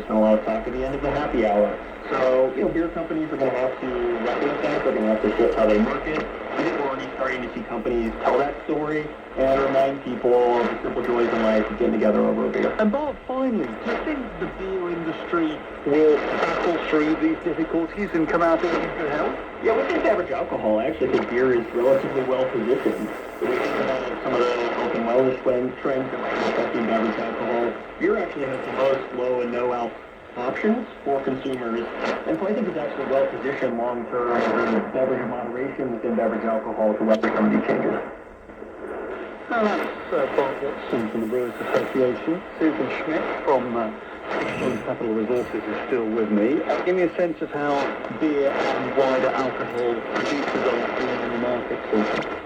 spent a lot of talk at the end of the happy hour. So, beer companies are going to have to reckon with that. They're going to have to shift how they market. I think we're already starting to see companies tell that story and remind people of the simple joys in life of getting together over a beer. And Bob, finally, do you think the beer industry will battle through these difficulties and come out of it in good health? Yeah, within beverage alcohol, I actually think beer is relatively well positioned. When we think about some of the health and wellness trends that might be affecting beverage alcohol, beer actually has the most low and no alcohol options for consumers, and so I think it's actually well positioned long term as a beverage of moderation within beverage alcohol to weather some of these changes. Now that's Bob Watson from the Brewers Association. Susan Schmidt from Capital Resources is still with me. Give me a sense of how beer and wider alcohol producers are doing in the market.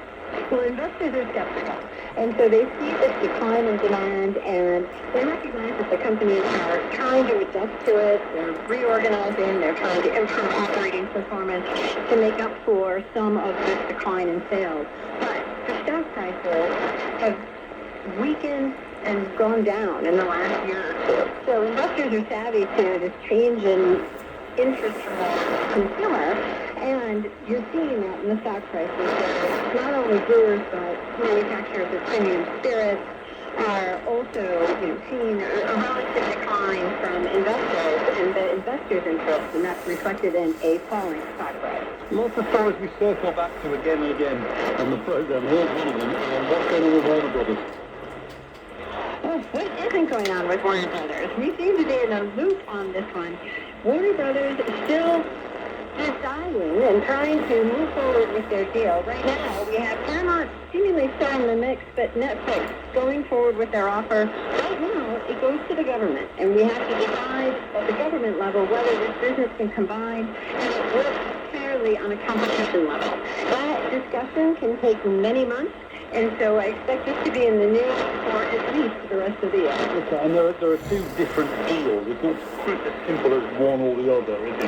Well, investors are skeptical, and so they see this decline in demand, and they recognize that the companies are trying to adjust to it, they're reorganizing, they're trying to improve operating performance to make up for some of this decline in sales. But the stock prices have weakened and gone down in the last year or two. So investors are savvy to this change in interest from the consumer, and you're seeing that in the stock prices. So not only brewers, but manufacturers of premium spirits are also seeing a relative decline from investors and the investors' interest, and that's reflected in a falling stock price. Lots of stories we circle back to again and again on the program. Here's one of them. What's going on with Warner Brothers? Well, what isn't going on with Warner Brothers? We seem to be in a loop on this one. Warner Brothers is still deciding and trying to move forward with their deal. Right now, we have Paramount seemingly still in the mix, but Netflix going forward with their offer. Right now, it goes to the government, and we have to decide at the government level whether this business can combine and it works fairly on a competition level. That discussion can take many months, and so I expect this to be in the news for at least the rest of the year. Okay, and there are two different deals. It's not quite as simple as one or the other, is it?